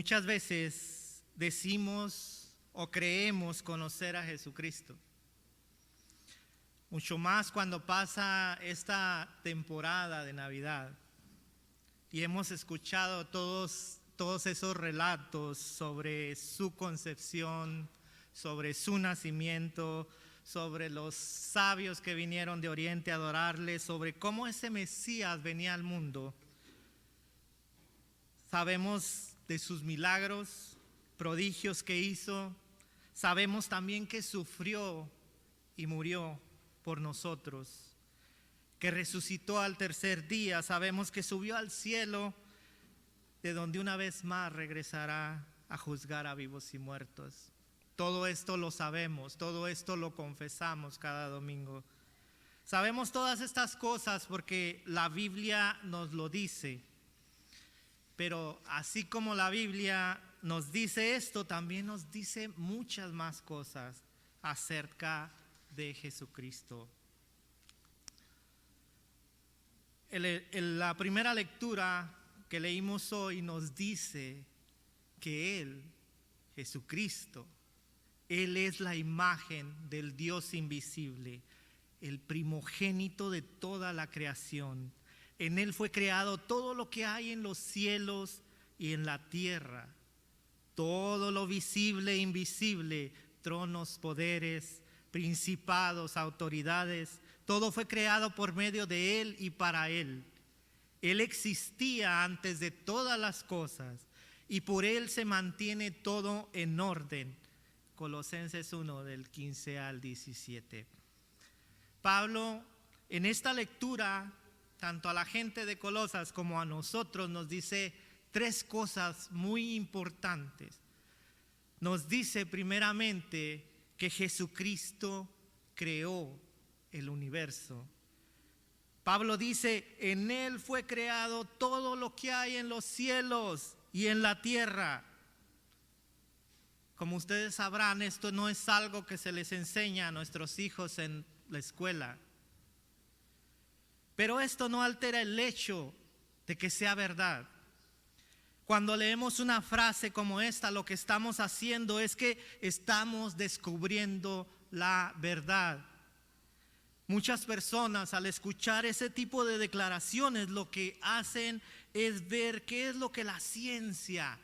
Muchas veces decimos o creemos conocer a Jesucristo. Mucho más cuando pasa esta temporada de Navidad y hemos escuchado todos esos relatos sobre su concepción, sobre su nacimiento, sobre los sabios que vinieron de Oriente a adorarle, sobre cómo ese Mesías venía al mundo. Sabemos de sus milagros, prodigios que hizo. Sabemos también que sufrió y murió por nosotros, que resucitó al tercer día. Sabemos que subió al cielo, de donde una vez más regresará a juzgar a vivos y muertos. Todo esto lo sabemos, todo esto lo confesamos cada domingo. Sabemos todas estas cosas porque la Biblia nos lo dice. Pero así como la Biblia nos dice esto, también nos dice muchas más cosas acerca de Jesucristo. La primera lectura que leímos hoy nos dice que Él, Jesucristo, Él es la imagen del Dios invisible, el primogénito de toda la creación. En Él fue creado todo lo que hay en los cielos y en la tierra, todo lo visible e invisible, tronos, poderes, principados, autoridades, todo fue creado por medio de Él y para Él. Él existía antes de todas las cosas y por Él se mantiene todo en orden. Colosenses 1 del 15 al 17. Pablo en esta lectura, tanto a la gente de Colosas como a nosotros, nos dice tres cosas muy importantes. Nos dice primeramente que Jesucristo creó el universo. Pablo dice, en Él fue creado todo lo que hay en los cielos y en la tierra. Como ustedes sabrán, esto no es algo que se les enseña a nuestros hijos en la escuela. Pero esto no altera el hecho de que sea verdad. Cuando leemos una frase como esta, lo que estamos haciendo es que estamos descubriendo la verdad. Muchas personas al escuchar ese tipo de declaraciones lo que hacen es ver qué es lo que la ciencia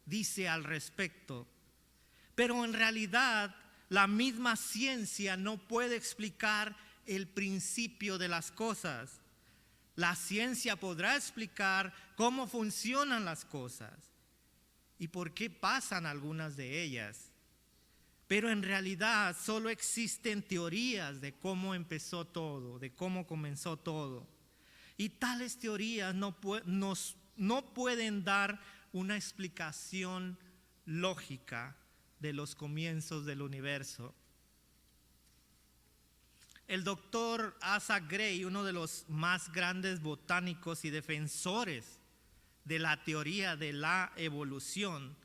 dice al respecto. Pero en realidad la misma ciencia no puede explicar el principio de las cosas. La ciencia podrá explicar cómo funcionan las cosas y por qué pasan algunas de ellas. Pero en realidad solo existen teorías de cómo empezó todo, de cómo comenzó todo. Y tales teorías no pueden dar una explicación lógica de los comienzos del universo. El doctor Asa Gray, uno de los más grandes botánicos y defensores de la teoría de la evolución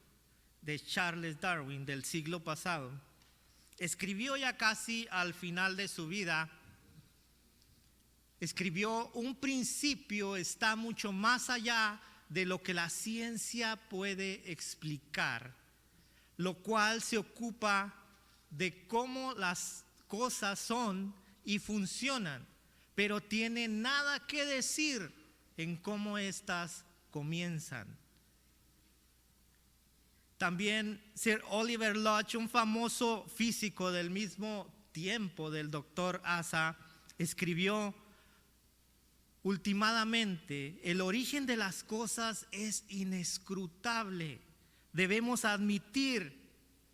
de Charles Darwin del siglo pasado, escribió ya casi al final de su vida, escribió: un principio está mucho más allá de lo que la ciencia puede explicar, lo cual se ocupa de cómo las cosas son y funcionan, pero tiene nada que decir en cómo éstas comienzan. También Sir Oliver Lodge, un famoso físico del mismo tiempo del doctor Asa, escribió: últimamente, el origen de las cosas es inescrutable. Debemos admitir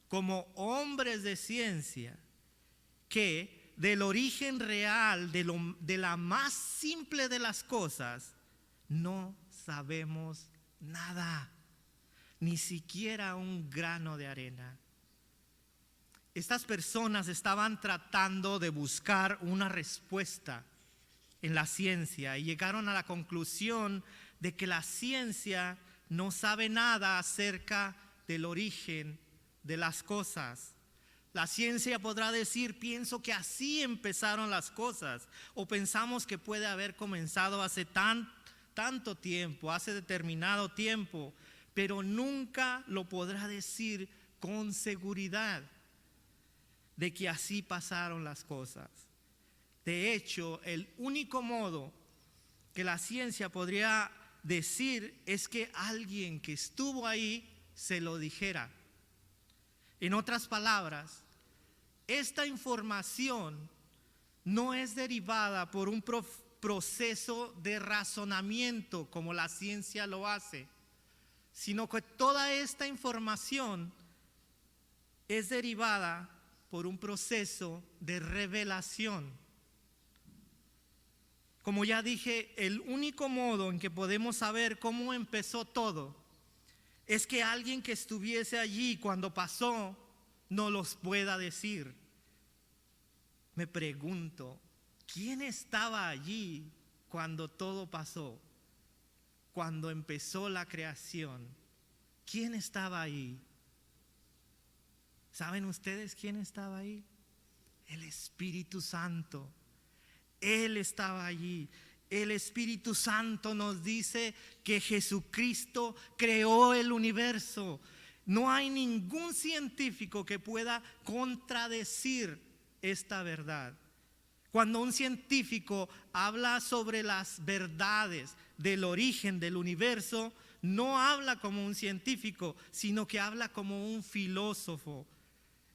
como hombres de ciencia que del origen real de la más simple de las cosas no sabemos nada, ni siquiera un grano de arena. Estas personas estaban tratando de buscar una respuesta en la ciencia y llegaron a la conclusión de que la ciencia no sabe nada acerca del origen de las cosas. La ciencia podrá decir: pienso que así empezaron las cosas, o pensamos que puede haber comenzado hace tanto tiempo, hace determinado tiempo, pero nunca lo podrá decir con seguridad de que así pasaron las cosas. De hecho, el único modo que la ciencia podría decir es que alguien que estuvo ahí se lo dijera. En otras palabras, esta información no es derivada por un proceso de razonamiento como la ciencia lo hace, sino que toda esta información es derivada por un proceso de revelación. Como ya dije, el único modo en que podemos saber cómo empezó todo es que alguien que estuviese allí cuando pasó nos los pueda decir. Me pregunto, ¿quién estaba allí cuando todo pasó? Cuando empezó la creación, ¿quién estaba ahí? ¿Saben ustedes quién estaba ahí? El Espíritu Santo. Él estaba allí. El Espíritu Santo nos dice que Jesucristo creó el universo. No hay ningún científico que pueda contradecir esta verdad. Cuando un científico habla sobre las verdades del origen del universo, no habla como un científico, sino que habla como un filósofo.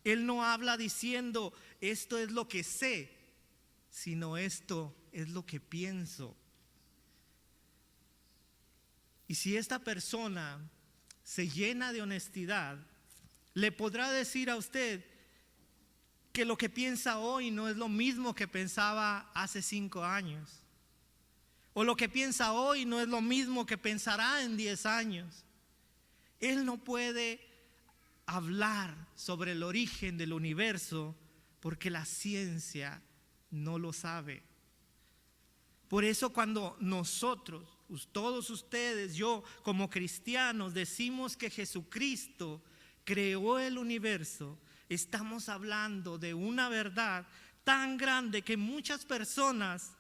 Él no habla diciendo, esto es lo que sé, sino esto es lo que pienso. Y si esta persona se llena de honestidad, le podrá decir a usted que lo que piensa hoy no es lo mismo que pensaba hace 5 años. O lo que piensa hoy no es lo mismo que pensará en 10 años. Él no puede hablar sobre el origen del universo porque la ciencia no lo sabe. Por eso cuando nosotros, todos ustedes, yo como cristianos decimos que Jesucristo creó el universo, estamos hablando de una verdad tan grande que muchas personas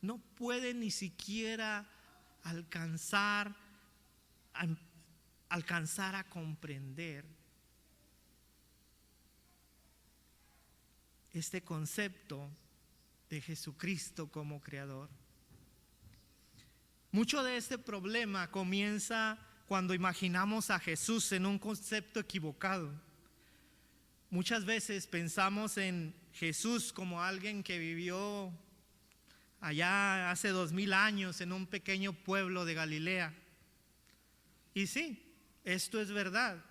no pueden ni siquiera alcanzar a comprender este concepto de Jesucristo como creador. Mucho de este problema comienza cuando imaginamos a Jesús en un concepto equivocado. Muchas veces pensamos en Jesús como alguien que vivió allá hace 2000 años en un pequeño pueblo de Galilea. Y sí, esto es verdad,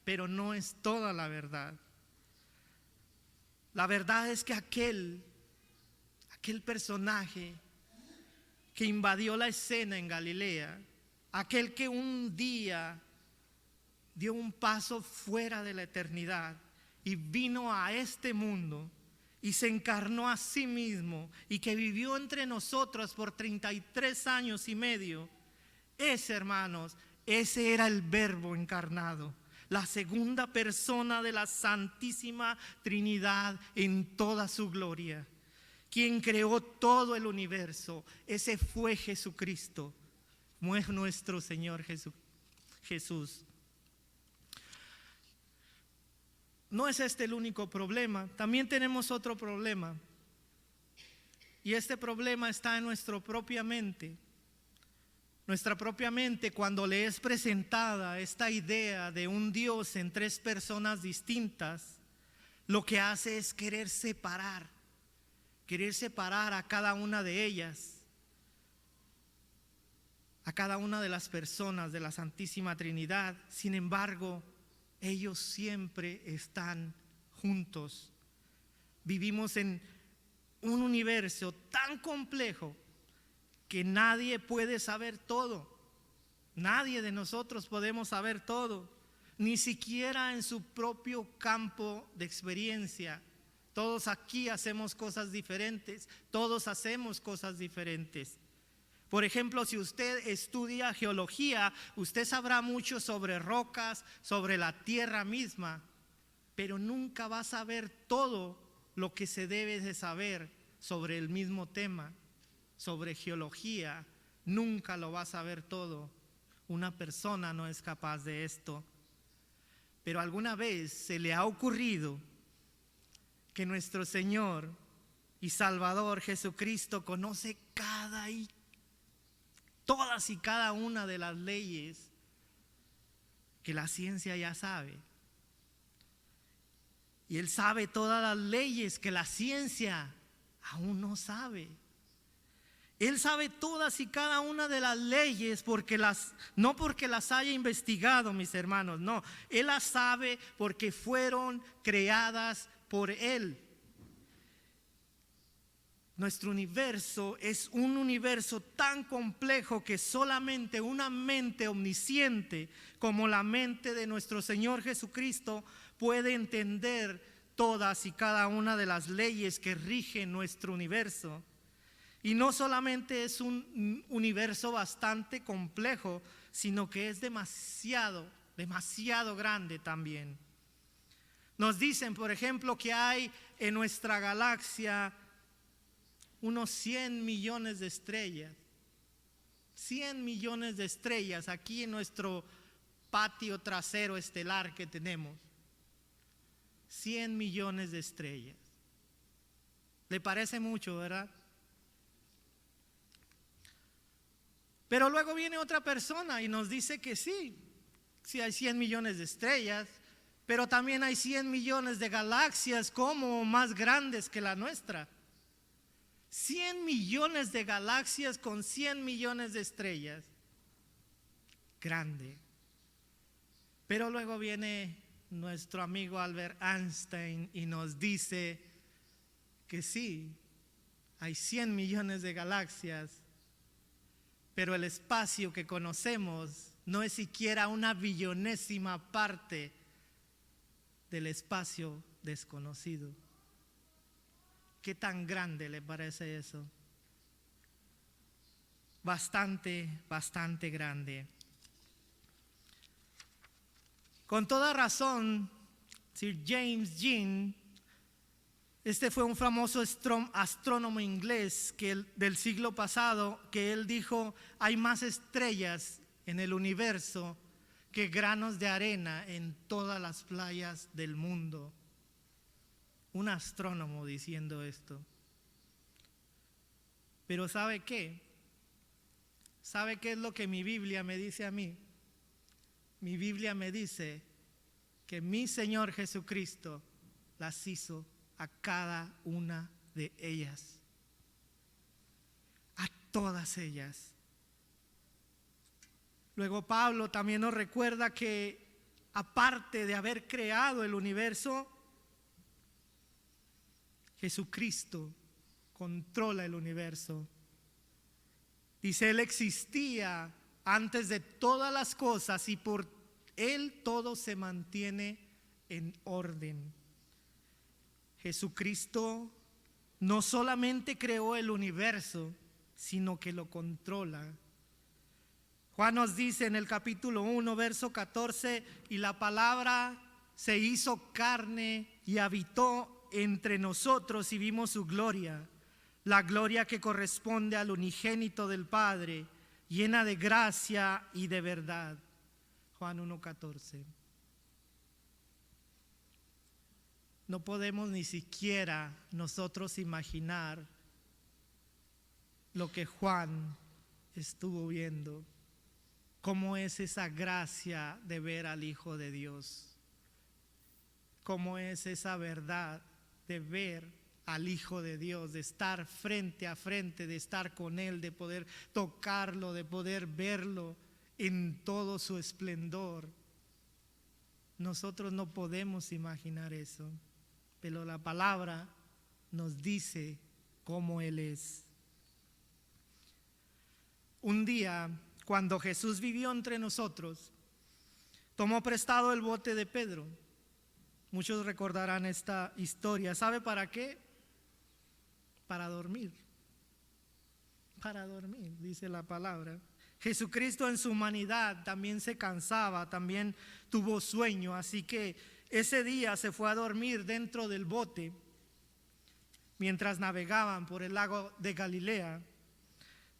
pero no es toda la verdad. La verdad es que aquel personaje que invadió la escena en Galilea, aquel que un día dio un paso fuera de la eternidad y vino a este mundo y se encarnó a sí mismo y que vivió entre nosotros por 33 años y medio, ese, hermanos, ese era el Verbo encarnado, la segunda persona de la Santísima Trinidad en toda su gloria. Quien creó todo el universo, ese fue Jesucristo, nuestro Señor Jesús. No es este el único problema, también tenemos otro problema. Y este problema está en nuestra propia mente. Nuestra propia mente, cuando le es presentada esta idea de un Dios en 3 personas distintas, lo que hace es querer separar a cada una de ellas, a cada una de las personas de la Santísima Trinidad. Sin embargo, ellos siempre están juntos. Vivimos en un universo tan complejo que nadie puede saber todo. Nadie de nosotros podemos saber todo, ni siquiera en su propio campo de experiencia. Todos aquí hacemos cosas diferentes, todos hacemos cosas diferentes. Por ejemplo, si usted estudia geología, usted sabrá mucho sobre rocas, sobre la tierra misma, pero nunca va a saber todo lo que se debe de saber sobre el mismo tema. Sobre geología, nunca lo va a saber todo. Una persona no es capaz de esto. Pero ¿alguna vez se le ha ocurrido que nuestro Señor y Salvador Jesucristo conoce todas y cada una de las leyes que la ciencia ya sabe? Y Él sabe todas las leyes que la ciencia aún no sabe. Él sabe todas y cada una de las leyes no porque las haya investigado, mis hermanos, no. Él las sabe porque fueron creadas por Él. Nuestro universo es un universo tan complejo que solamente una mente omnisciente como la mente de nuestro Señor Jesucristo puede entender todas y cada una de las leyes que rigen nuestro universo. Y no solamente es un universo bastante complejo, sino que es demasiado grande también. Nos dicen, por ejemplo, que hay en nuestra galaxia unos 100 millones de estrellas. 100 millones de estrellas aquí en nuestro patio trasero estelar que tenemos. 100 millones de estrellas. ¿Le parece mucho, verdad? Pero luego viene otra persona y nos dice que sí hay 100 millones de estrellas, pero también hay 100 millones de galaxias como más grandes que la nuestra. 100 millones de galaxias con 100 millones de estrellas. Grande. Pero luego viene nuestro amigo Albert Einstein y nos dice que sí, hay 100 millones de galaxias, pero el espacio que conocemos no es siquiera una billonésima parte del espacio desconocido. ¿Qué tan grande le parece eso? Bastante grande. Con toda razón, Sir James Jean, este fue un famoso astrónomo inglés del siglo pasado, que él dijo: hay más estrellas en el universo que granos de arena en todas las playas del mundo. Un astrónomo diciendo esto. Pero ¿sabe qué? ¿Sabe qué es lo que mi Biblia me dice a mí? Mi Biblia me dice que mi Señor Jesucristo las hizo a cada una de ellas. A todas ellas. Luego Pablo también nos recuerda que aparte de haber creado el universo, Jesucristo controla el universo. Dice: Él existía antes de todas las cosas y por Él todo se mantiene en orden. Jesucristo no solamente creó el universo, sino que lo controla. Juan nos dice en el capítulo 1, verso 14: y la palabra se hizo carne y habitó entre nosotros y vimos su gloria, la gloria que corresponde al unigénito del Padre, llena de gracia y de verdad. Juan 1:14. No podemos ni siquiera nosotros imaginar lo que Juan estuvo viendo. ¿Cómo es esa gracia de ver al Hijo de Dios? ¿Cómo es esa verdad de ver al Hijo de Dios, de estar frente a frente, de estar con Él, de poder tocarlo, de poder verlo en todo su esplendor? Nosotros no podemos imaginar eso, pero la palabra nos dice cómo Él es. Un día, cuando Jesús vivió entre nosotros, tomó prestado el bote de Pedro. Muchos recordarán esta historia. ¿Sabe para qué? Para dormir. Para dormir, dice la palabra. Jesucristo en su humanidad también se cansaba, también tuvo sueño, así que ese día se fue a dormir dentro del bote mientras navegaban por el lago de Galilea.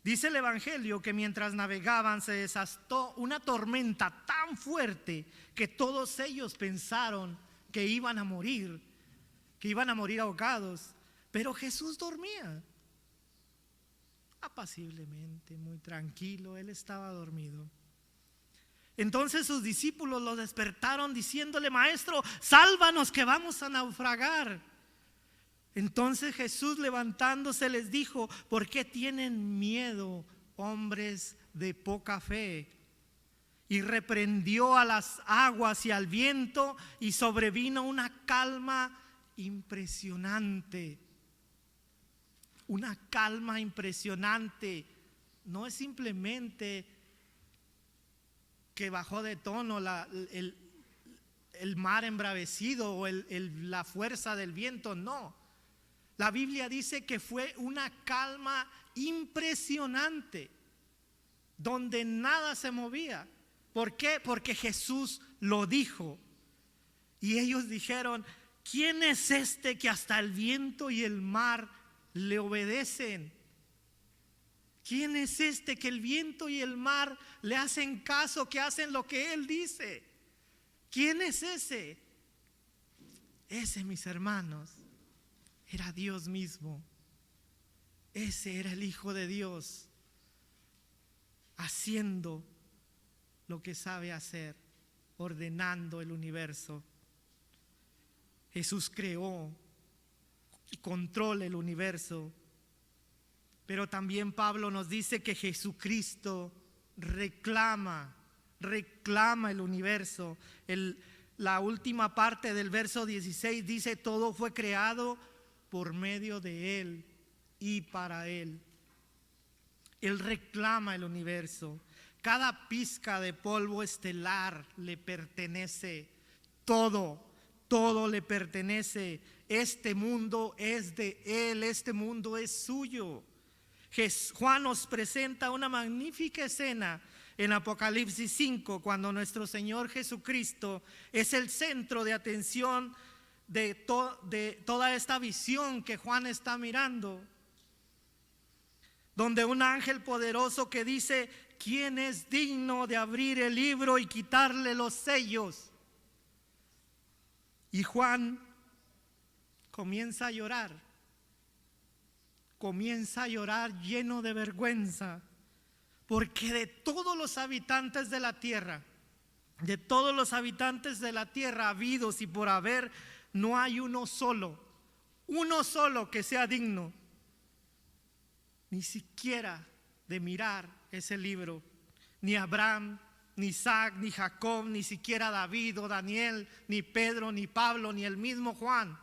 Dice el Evangelio que mientras navegaban se desató una tormenta tan fuerte que todos ellos pensaron que iban a morir ahogados. Pero Jesús dormía apaciblemente, muy tranquilo, él estaba dormido. Entonces sus discípulos lo despertaron diciéndole: Maestro, sálvanos que vamos a naufragar. Entonces Jesús, levantándose, les dijo: ¿por qué tienen miedo, hombres de poca fe? Y reprendió a las aguas y al viento, y sobrevino una calma impresionante. Una calma impresionante. No es simplemente que bajó de tono el mar embravecido o la fuerza del viento, no. La Biblia dice que fue una calma impresionante, donde nada se movía. ¿Por qué? Porque Jesús lo dijo. Y ellos dijeron: ¿quién es este que hasta el viento y el mar le obedecen? ¿Quién es este que el viento y el mar le hacen caso, que hacen lo que él dice? ¿Quién es ese? Ese, mis hermanos, era Dios mismo. Ese era el Hijo de Dios, haciendo lo que sabe hacer, ordenando el universo. Jesús creó y controla el universo. Pero también Pablo nos dice que Jesucristo reclama el universo. La última parte del verso 16 dice: todo fue creado por medio de Él y para Él. Él reclama el universo. Cada pizca de polvo estelar le pertenece. Todo le pertenece. Este mundo es de Él, este mundo es suyo. Juan nos presenta una magnífica escena en Apocalipsis 5, cuando nuestro Señor Jesucristo es el centro de atención de toda esta visión que Juan está mirando, donde un ángel poderoso que dice: ¿quién es digno de abrir el libro y quitarle los sellos? Y Juan comienza a llorar lleno de vergüenza, porque de todos los habitantes de la tierra, habidos y por haber, no hay uno solo que sea digno ni siquiera de mirar ese libro. Ni Abraham, ni Isaac, ni Jacob, ni siquiera David o Daniel, ni Pedro, ni Pablo, ni el mismo Juan.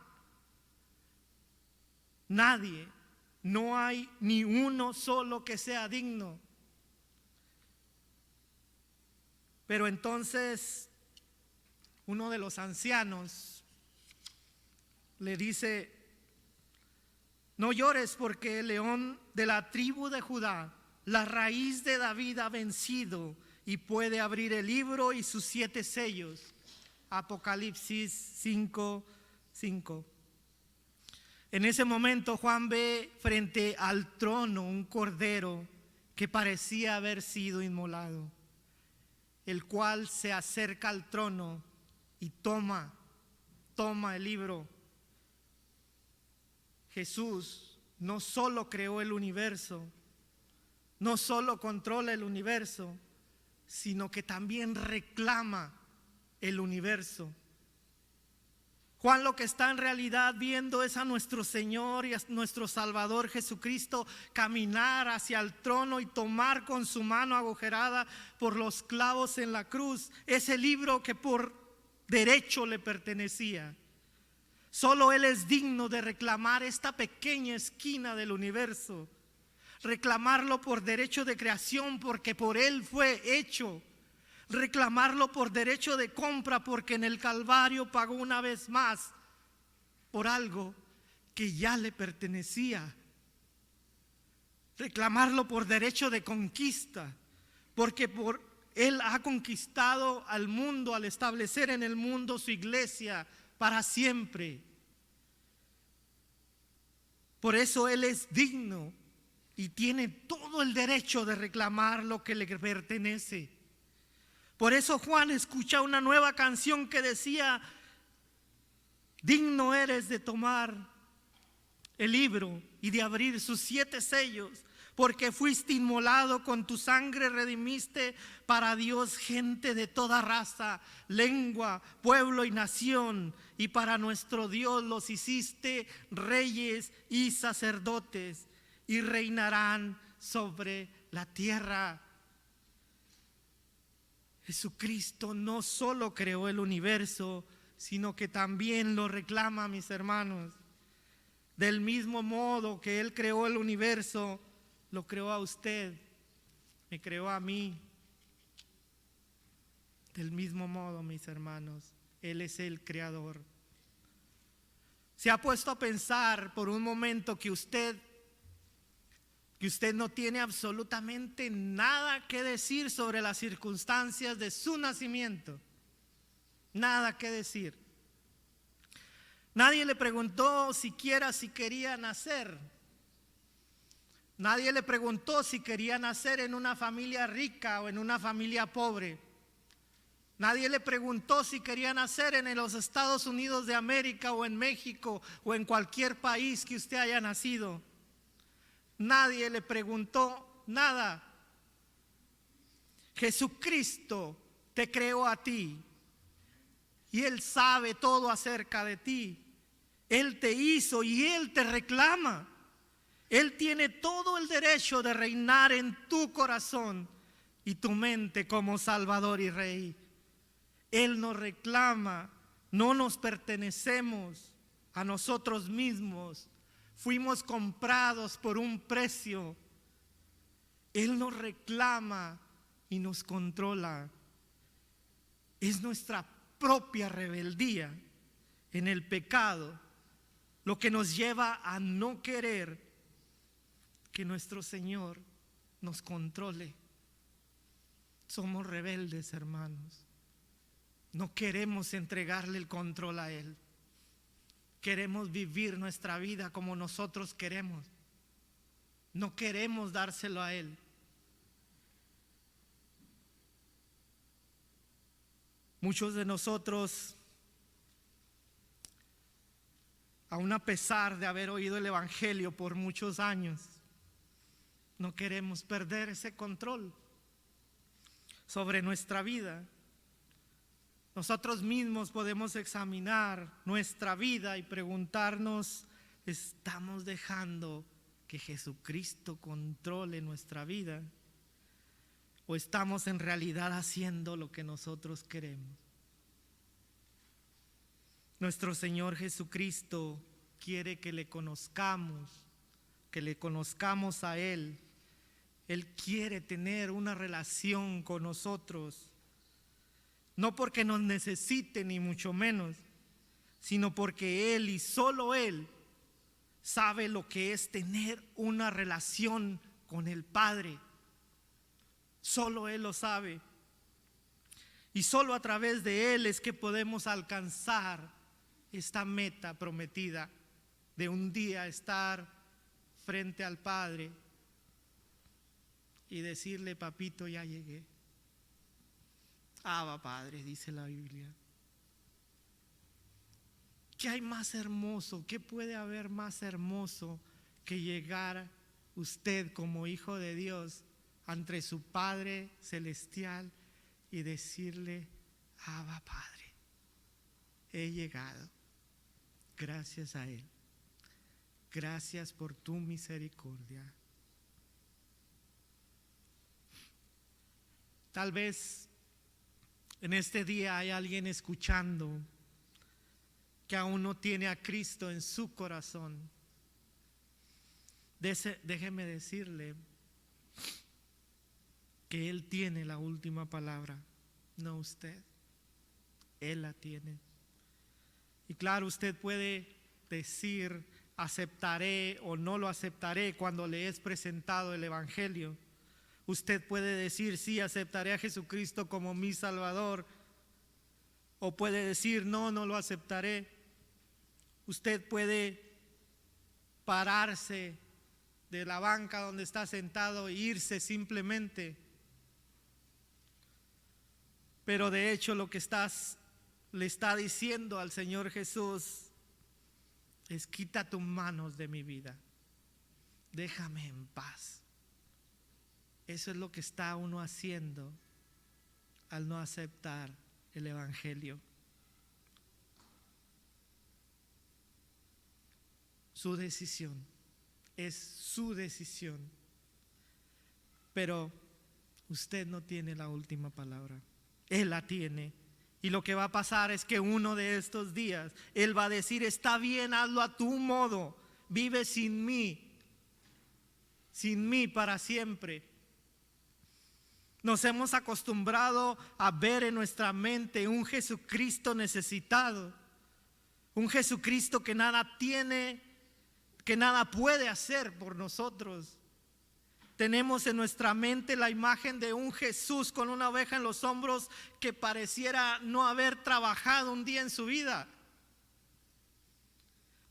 Nadie. No hay ni uno solo que sea digno. Pero entonces uno de los ancianos le dice: no llores, porque el león de la tribu de Judá, la raíz de David, ha vencido y puede abrir el libro y sus 7 sellos. Apocalipsis 5:5. En ese momento Juan ve frente al trono un cordero que parecía haber sido inmolado, el cual se acerca al trono y toma el libro. Jesús no solo creó el universo, no solo controla el universo, sino que también reclama el universo. Juan lo que está en realidad viendo es a nuestro Señor y a nuestro Salvador Jesucristo caminar hacia el trono y tomar con su mano agujerada por los clavos en la cruz ese libro que por derecho le pertenecía. Solo Él es digno de reclamar esta pequeña esquina del universo, reclamarlo por derecho de creación, porque por Él fue hecho. Reclamarlo por derecho de compra, porque en el Calvario pagó una vez más por algo que ya le pertenecía. Reclamarlo por derecho de conquista, porque Él ha conquistado al mundo al establecer en el mundo su iglesia para siempre. Por eso Él es digno y tiene todo el derecho de reclamar lo que le pertenece. Por eso Juan escucha una nueva canción que decía: digno eres de tomar el libro y de abrir sus 7 sellos, porque fuiste inmolado, con tu sangre redimiste para Dios gente de toda raza, lengua, pueblo y nación, y para nuestro Dios los hiciste reyes y sacerdotes, y reinarán sobre la tierra. Jesucristo no solo creó el universo, sino que también lo reclama, mis hermanos. Del mismo modo que Él creó el universo, lo creó a usted, me creó a mí. Del mismo modo, mis hermanos, Él es el creador. ¿Se ha puesto a pensar por un momento que usted no tiene absolutamente nada que decir sobre las circunstancias de su nacimiento? Nada que decir. Nadie le preguntó siquiera si quería nacer. Nadie le preguntó si quería nacer en una familia rica o en una familia pobre. Nadie le preguntó si quería nacer en los Estados Unidos de América o en México o en cualquier país que usted haya nacido. Nadie le preguntó nada. Jesucristo te creó a ti y Él sabe todo acerca de ti. Él te hizo y Él te reclama. Él tiene todo el derecho de reinar en tu corazón y tu mente como Salvador y Rey. Él nos reclama, no nos pertenecemos a nosotros mismos. Fuimos comprados por un precio. Él nos reclama y nos controla. Es nuestra propia rebeldía en el pecado lo que nos lleva a no querer que nuestro Señor nos controle. Somos rebeldes, hermanos. No queremos entregarle el control a Él. Queremos vivir nuestra vida como nosotros queremos. No queremos dárselo a Él. Muchos de nosotros, aun a pesar de haber oído el Evangelio por muchos años, no queremos perder ese control sobre nuestra vida. Nosotros mismos podemos examinar nuestra vida y preguntarnos: ¿estamos dejando que Jesucristo controle nuestra vida? ¿O estamos en realidad haciendo lo que nosotros queremos? Nuestro Señor Jesucristo quiere que le conozcamos a Él. Él quiere tener una relación con nosotros. No porque nos necesite ni mucho menos, sino porque Él y solo Él sabe lo que es tener una relación con el Padre. Solo Él lo sabe. Y solo a través de Él es que podemos alcanzar esta meta prometida de un día estar frente al Padre y decirle: papito, ya llegué. Abba, Padre, dice la Biblia. ¿Qué hay más hermoso? ¿Qué puede haber más hermoso que llegar usted como hijo de Dios ante su Padre celestial y decirle: Abba, Padre, he llegado, gracias a Él, gracias por tu misericordia? Tal vez en este día hay alguien escuchando que aún no tiene a Cristo en su corazón. Déjeme decirle que Él tiene la última palabra, no usted. Él la tiene. Y claro, usted puede decir: aceptaré o no lo aceptaré cuando le es presentado el Evangelio. Usted puede decir: sí, aceptaré a Jesucristo como mi Salvador. O puede decir: no, no lo aceptaré. Usted puede pararse de la banca donde está sentado e irse simplemente. Pero de hecho lo que le está diciendo al Señor Jesús es: quita tus manos de mi vida, déjame en paz. Eso es lo que está uno haciendo al no aceptar el Evangelio. Su decisión, es su decisión. Pero usted no tiene la última palabra, Él la tiene. Y lo que va a pasar es que uno de estos días Él va a decir: está bien, hazlo a tu modo, vive sin mí para siempre. Nos hemos acostumbrado a ver en nuestra mente un Jesucristo necesitado, un Jesucristo que nada tiene, que nada puede hacer por nosotros. Tenemos en nuestra mente la imagen de un Jesús con una oveja en los hombros que pareciera no haber trabajado un día en su vida.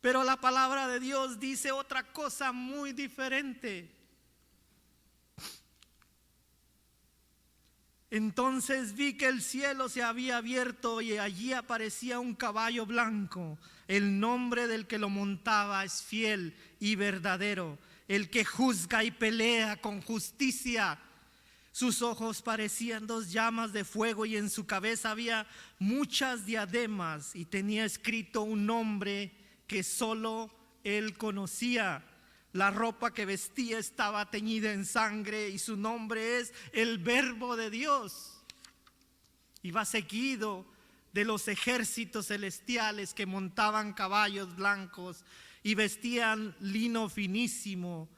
Pero la palabra de Dios dice otra cosa muy diferente. Entonces vi que el cielo se había abierto y allí aparecía un caballo blanco. El nombre del que lo montaba es Fiel y Verdadero, el que juzga y pelea con justicia. Sus ojos parecían dos llamas de fuego y en su cabeza había muchas diademas y tenía escrito un nombre que solo él conocía. La ropa que vestía estaba teñida en sangre y su nombre es el Verbo de Dios. Y va seguido de los ejércitos celestiales que montaban caballos blancos y vestían lino finísimo,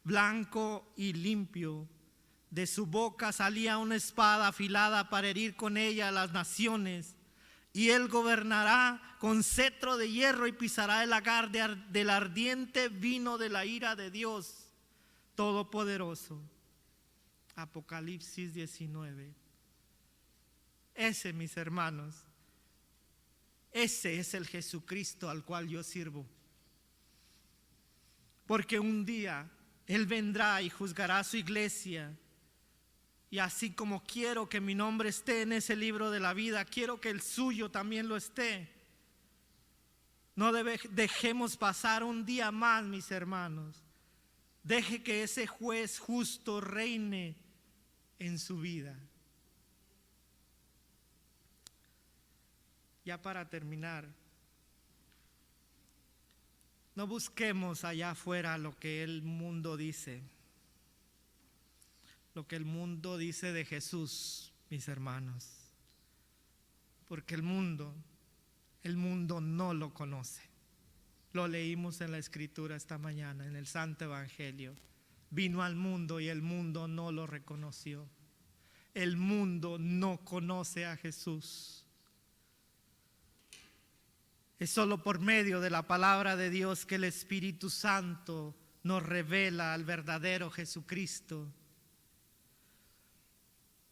blanco y limpio. De su boca salía una espada afilada para herir con ella a las naciones. Y él gobernará con cetro de hierro y pisará el lagar del ardiente vino de la ira de Dios Todopoderoso. Apocalipsis 19. Ese, mis hermanos, ese es el Jesucristo al cual yo sirvo. Porque un día Él vendrá y juzgará a su iglesia. Y así como quiero que mi nombre esté en ese libro de la vida, quiero que el suyo también lo esté. No dejemos pasar un día más, mis hermanos. Deje que ese juez justo reine en su vida. Ya para terminar, no busquemos allá afuera lo que el mundo dice. Lo que el mundo dice de Jesús, mis hermanos. Porque el mundo no lo conoce. Lo leímos en la Escritura esta mañana, en el Santo Evangelio. Vino al mundo y el mundo no lo reconoció. El mundo no conoce a Jesús. Es solo por medio de la palabra de Dios que el Espíritu Santo nos revela al verdadero Jesucristo.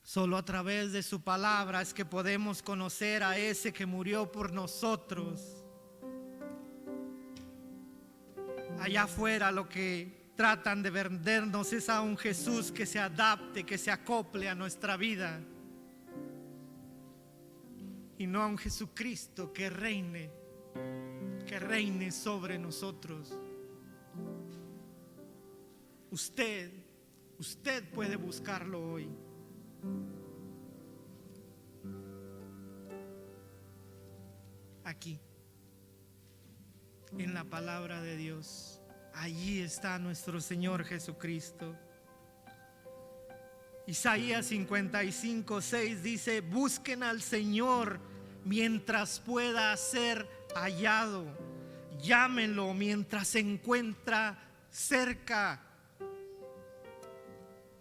Solo a través de su palabra es que podemos conocer a ese que murió por nosotros. Allá afuera lo que tratan de vendernos es a un Jesús que se adapte, que se acople a nuestra vida. Y no a un Jesucristo que reine sobre nosotros. Usted puede buscarlo hoy. Aquí, en la palabra de Dios, allí está nuestro Señor Jesucristo. Isaías 55:6 dice: busquen al Señor mientras pueda ser hallado, llámenlo mientras se encuentra cerca.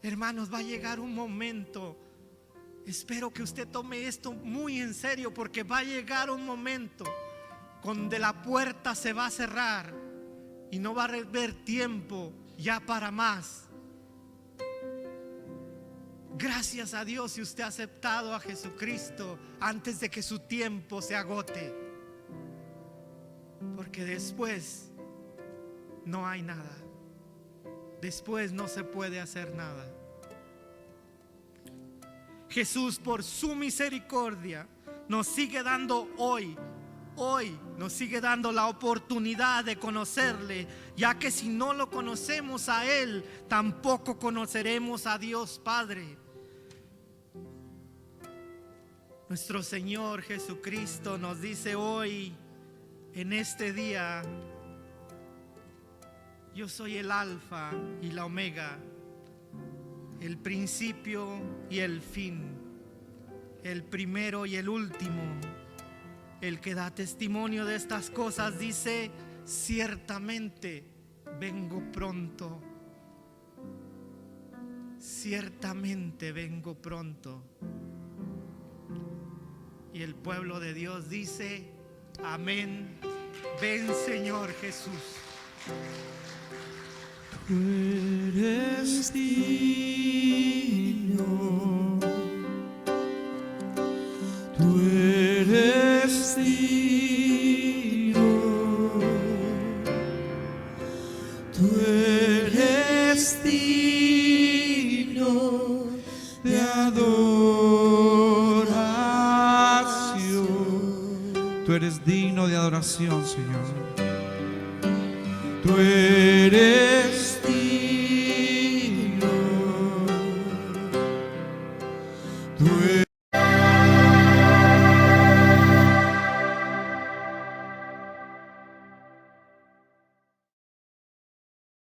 Hermanos, va a llegar un momento, espero que usted tome esto muy en serio, porque va a llegar un momento donde la puerta se va a cerrar y no va a haber tiempo ya para más. Gracias a Dios si usted ha aceptado a Jesucristo antes de que su tiempo se agote, porque después no hay nada. después no se puede hacer nada. Jesús, por su misericordia, nos sigue dando hoy nos sigue dando la oportunidad de conocerle, ya que si no lo conocemos a Él, tampoco conoceremos a Dios Padre. Nuestro Señor Jesucristo nos dice hoy, en este día: yo soy el Alfa y la Omega, el principio y el fin, el primero y el último. El que da testimonio de estas cosas dice: ciertamente vengo pronto. Ciertamente vengo pronto. Y el pueblo de Dios dice: amén. Ven, Señor Jesús. Tú eres digno, tú eres digno, tú eres digno de adoración. Tú eres digno de adoración, Señor. Tú eres